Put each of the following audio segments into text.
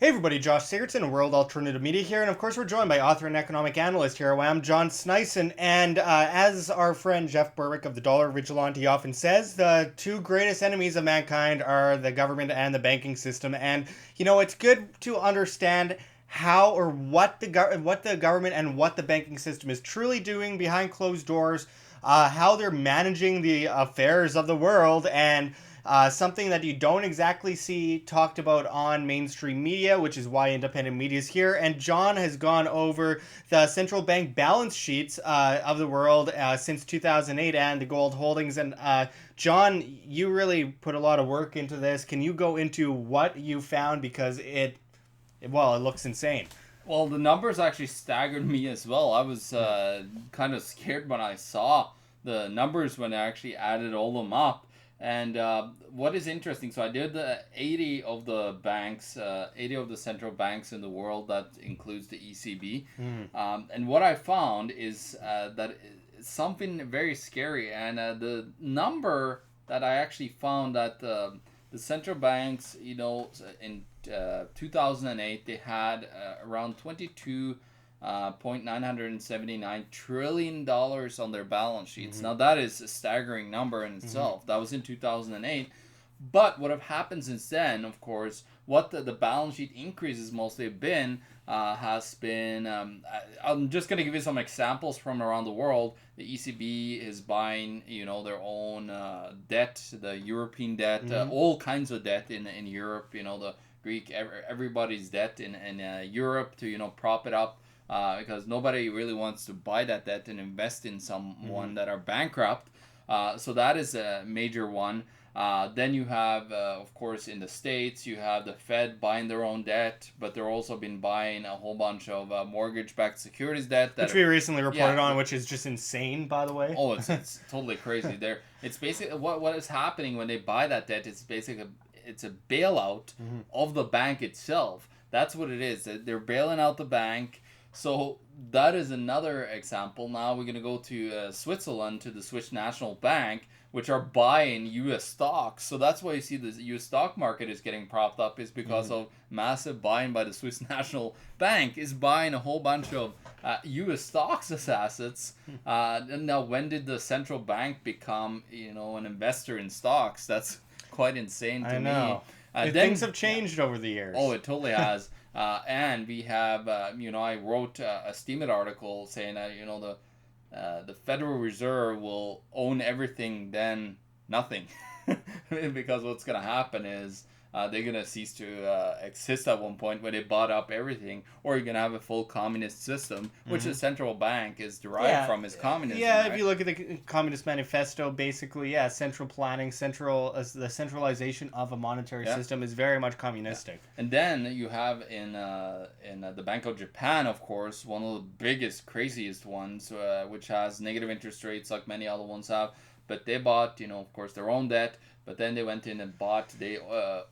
Hey everybody, Josh Sigurdson, World Alternative Media here, and of course we're joined by author and economic analyst here I am, John Sneisen, and as our friend Jeff Berwick of the Dollar Vigilante often says, the two greatest enemies of mankind are the government and the banking system, and it's good to understand how or what the government and what the banking system is truly doing behind closed doors, how they're managing the affairs of the world, and something that you don't exactly see talked about on mainstream media, which is why independent media is here. And John has gone over the central bank balance sheets of the world since 2008 and the gold holdings. And John, you really put a lot of work into this. Can you go into what you found? Because it looks insane. Well, the numbers actually staggered me as well. I was kind of scared when I saw the numbers when I actually added all them up. And what is interesting, so I did 80 of the banks, 80 of the central banks in the world. That includes the ECB. And what I found is that it's something very scary. And the number that I actually found that the central banks, in 2008, they had around 22.979 trillion dollars on their balance sheets. Now that is a staggering number in itself. That was in 2008. But what have happened since then, of course, what the balance sheet increases mostly have been has been. I'm just going to give you some examples from around the world. The ECB is buying, their own debt, the European debt, all kinds of debt in Europe. The Greek, everybody's debt in Europe to prop it up. Because nobody really wants to buy that debt and invest in someone that are bankrupt. So that is a major one. Then you have, of course, in the States, you have the Fed buying their own debt, but they're also been buying a whole bunch of mortgage-backed securities debt. Which we recently reported on, which is just insane, by the way. Oh, it's totally crazy. It's basically, what is happening when they buy that debt, it's basically, it's a bailout of the bank itself. That's what it is. They're bailing out the bank. So that is another example. Now we're going to go to Switzerland, to the Swiss National Bank, which are buying U.S. stocks. So that's why you see the U.S. stock market is getting propped up, is because of massive buying by the Swiss National Bank is buying a whole bunch of U.S. stocks as assets. And now, when did the central bank become, an investor in stocks? That's quite insane to me. Things have changed over the years. Oh, it totally has. And we have, I wrote a Steemit article saying that, the Federal Reserve will own everything, then nothing. Because what's going to happen is they're going to cease to exist at one point when they bought up everything, or you're going to have a full communist system, which the central bank is derived from, is communism. Yeah, right? If you look at the Communist Manifesto, basically, central planning, the centralization of a monetary system is very much communistic. Yeah. And then you have in the Bank of Japan, of course, one of the biggest, craziest ones, which has negative interest rates like many other ones have. But they bought, of course, their own debt. But then they went in and bought, they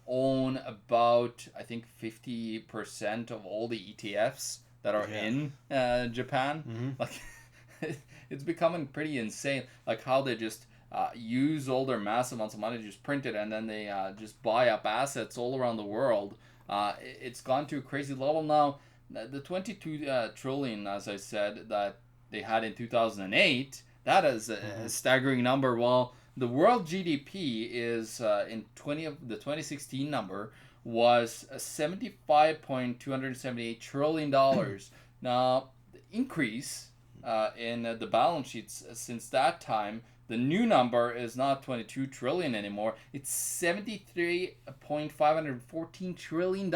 own about, I think, 50% of all the ETFs that are in Japan. Like, it's becoming pretty insane, like how they just use all their massive amounts of money, just print it, and then they just buy up assets all around the world. It's gone to a crazy level now. The 22 trillion, as I said, that they had in 2008, that is a staggering number. Well, the world GDP is the 2016 number was $75.278 trillion. Now, the increase in the balance sheets since that time, the new number is not 22 trillion anymore. It's $73.514 trillion.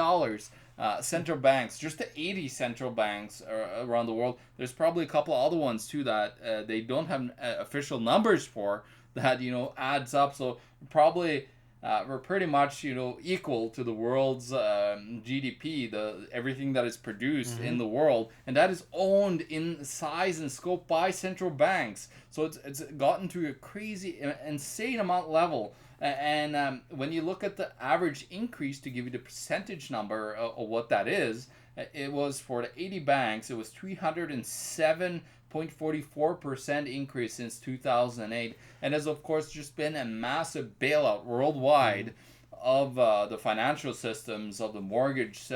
Central banks, just the 80 central banks around the world. There's probably a couple other ones too that they don't have official numbers for, that adds up. So probably we're pretty much equal to the world's GDP, everything that is produced in the world, and that is owned in size and scope by central banks. So it's gotten to a crazy, insane amount level. And when you look at the average increase, to give you the percentage number of what that is, it was for the 80 banks, it was 307.44% increase since 2008. And has, of course, just been a massive bailout worldwide of the financial systems of the mortgages,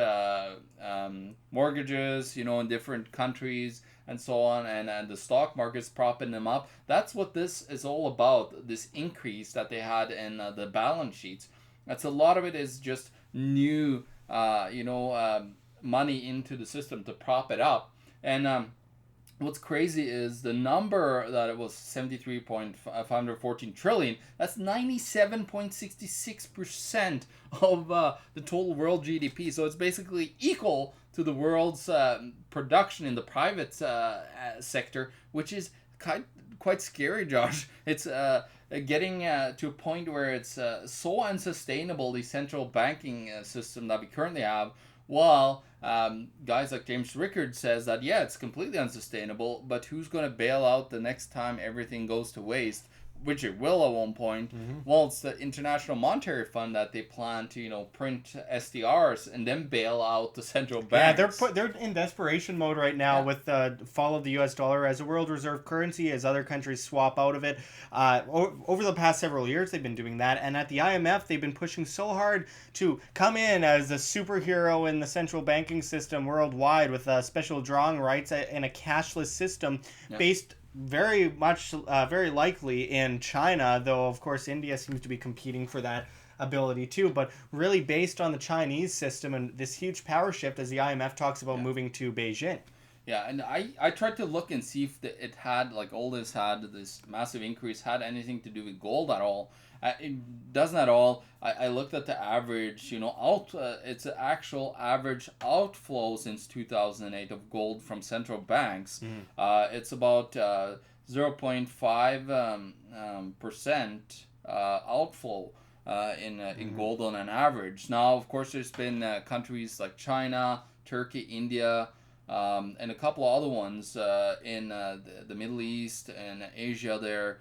in different countries and so on, and the stock market's propping them up. That's what this is all about. This increase that they had in the balance sheets. That's a lot of it is just new, money into the system to prop it up. And what's crazy is the number that it was 73.514 trillion. That's 97.66% of the total world GDP. So it's basically equal to the world's production in the private sector, which is quite scary, Josh. It's getting to a point where it's so unsustainable, the central banking system that we currently have. While guys like James Rickard says that, yeah, it's completely unsustainable, but who's going to bail out the next time everything goes to waste? Which it will at one point. Well, it's the International Monetary Fund that they plan to, print SDRs and then bail out the central banks. Yeah, they're in desperation mode right now with the fall of the U.S. dollar as a world reserve currency, as other countries swap out of it. Over the past several years, they've been doing that, and at the IMF, they've been pushing so hard to come in as a superhero in the central banking system worldwide with special drawing rights and a cashless system based very likely in China, though of course India seems to be competing for that ability too, but really based on the Chinese system and this huge power shift as the IMF talks about moving to Beijing. Yeah, and I tried to look and see if it had, like, all this had this massive increase had anything to do with gold at all. It doesn't at all. I looked at the average, it's an actual average outflow since 2008 of gold from central banks. It's about 0.5% outflow in gold on an average. Now, of course, there's been countries like China, Turkey, India, and a couple of other ones in the Middle East and Asia there.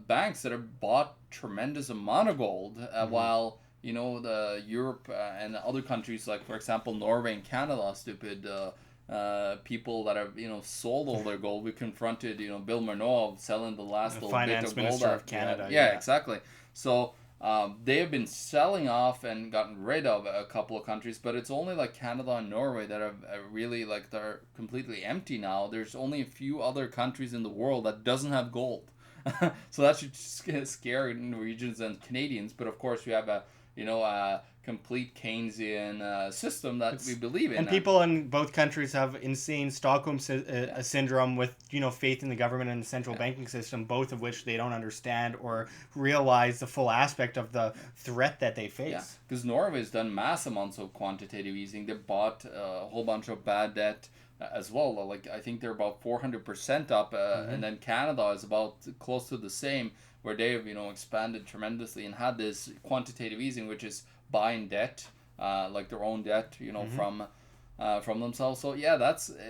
Banks that have bought tremendous amount of gold, while the Europe and other countries like, for example, Norway and Canada, stupid people that have sold all their gold. We confronted Bill Murnaugh selling the last little bit of gold. Minister of Canada. Yeah, exactly. So they have been selling off and gotten rid of a couple of countries, but it's only like Canada and Norway that have really, like, they're completely empty now. There's only a few other countries in the world that doesn't have gold. So that should scare Norwegians and Canadians. But of course, we have a complete Keynesian system that we believe in. And people in both countries have insane Stockholm syndrome with faith in the government and the central banking system, both of which they don't understand or realize the full aspect of the threat that they face. Yeah, because Norway's done mass amounts of quantitative easing. They bought a whole bunch of bad debt as well. Like, I think they're about 400% up, and then Canada is about close to the same, where they have expanded tremendously and had this quantitative easing, which is buying debt, like their own debt, from themselves. So yeah,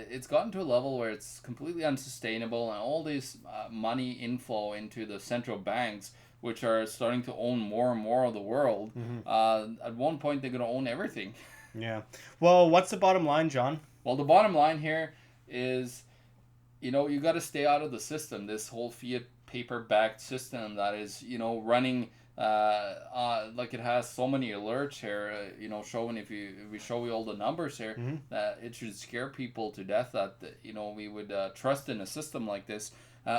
it's gotten to a level where it's completely unsustainable, and all this money inflow into the central banks, which are starting to own more and more of the world. At one point, they're going to own everything. Yeah. Well, what's the bottom line, John? Well, the bottom line here is, you got to stay out of the system. This whole fiat paper-backed system that is, running, like, it has so many alerts here, showing if we show you all the numbers here, that it should scare people to death that, we would trust in a system like this.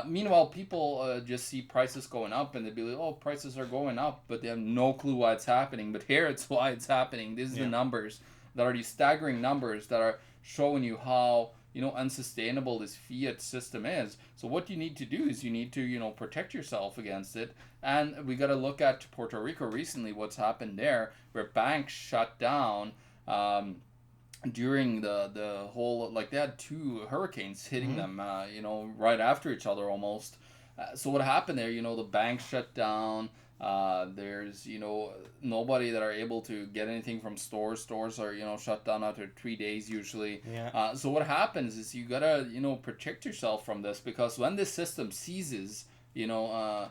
Meanwhile, people just see prices going up and they'd be like, oh, prices are going up, but they have no clue why it's happening. But here it's why it's happening. These are the numbers that are these staggering numbers that are showing you how unsustainable this fiat system is. So what you need to do is you need to protect yourself against it. And we got to look at Puerto Rico recently, what's happened there, where banks shut down during the whole, like, they had two hurricanes hitting them right after each other almost. So what happened there, the banks shut down. There's nobody that are able to get anything from stores. Stores are shut down after 3 days usually. So what happens is you gotta protect yourself from this, because when this system ceases to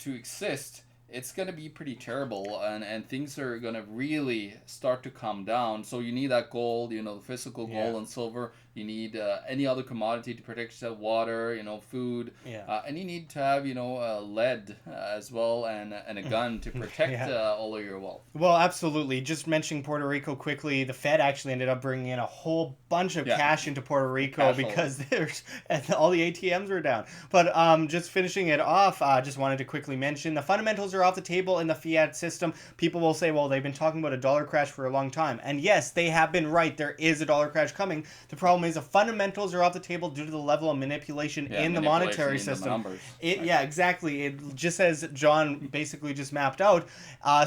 exist, it's gonna be pretty terrible, and things are gonna really start to come down. So you need that gold, the physical gold and silver, You need any other commodity to protect yourself, water, food, and you need to have lead as well, and a gun to protect all of your wealth. Well, absolutely. Just mentioning Puerto Rico quickly, the Fed actually ended up bringing in a whole bunch of cash into Puerto Rico because all the ATMs were down. But just finishing it off, just wanted to quickly mention the fundamentals are off the table in the fiat system. People will say, well, they've been talking about a dollar crash for a long time. And yes, they have been right. There is a dollar crash coming. The problem is the fundamentals are off the table due to the level of manipulation in the monetary system. Yeah, exactly. It just as John basically just mapped out.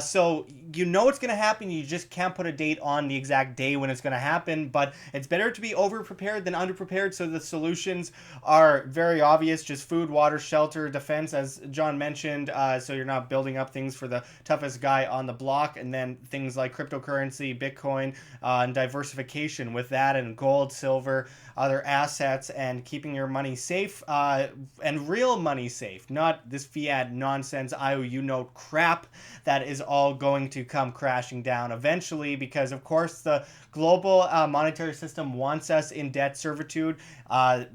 So you know it's going to happen. You just can't put a date on the exact day when it's going to happen. But it's better to be over-prepared than under-prepared. So the solutions are very obvious. Just food, water, shelter, defense, as John mentioned. So you're not building up things for the toughest guy on the block. And then things like cryptocurrency, Bitcoin, and diversification with that, and gold, silver, other assets, and keeping your money safe, and real money safe, not this fiat nonsense IOU note crap that is all going to come crashing down eventually, because of course the global monetary system wants us in debt servitude. A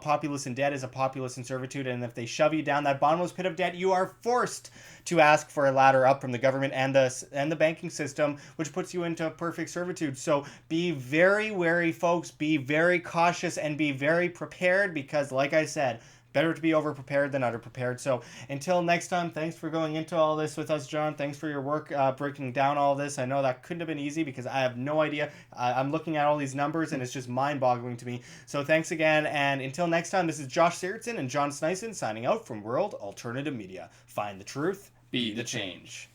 populace in debt is a populace in servitude, and if they shove you down that bottomless pit of debt, you are forced to ask for a ladder up from the government and the banking system, which puts you into perfect servitude. So be very wary, folks. Be very cautious and be very prepared, because, like I said, better to be over-prepared than under-prepared. So until next time, thanks for going into all this with us, John. Thanks for your work breaking down all this. I know that couldn't have been easy because I have no idea. I'm looking at all these numbers and it's just mind-boggling to me. So thanks again, and until next time, this is Josh Sigurdson and John Sneisen signing out from World Alternative Media. Find the truth. Be the change.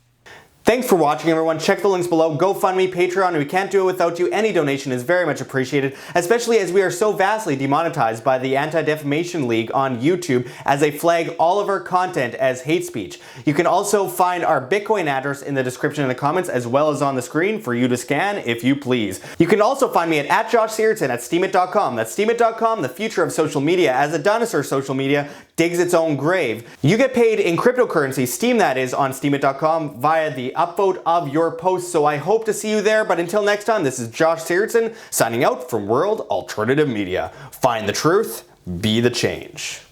Thanks for watching, everyone. Check the links below. GoFundMe, Patreon. We can't do it without you. Any donation is very much appreciated, especially as we are so vastly demonetized by the Anti-Defamation League on YouTube, as they flag all of our content as hate speech. You can also find our Bitcoin address in the description and the comments, as well as on the screen for you to scan if you please. You can also find me at Josh Sigurdson at steemit.com. That's steemit.com, the future of social media, as the dinosaur social media digs its own grave. You get paid in cryptocurrency, Steem that is, on steemit.com via the upvote of your posts, so I hope to see you there. But until next time, this is Josh Sigurdson signing out from World Alternative Media. Find the truth, be the change.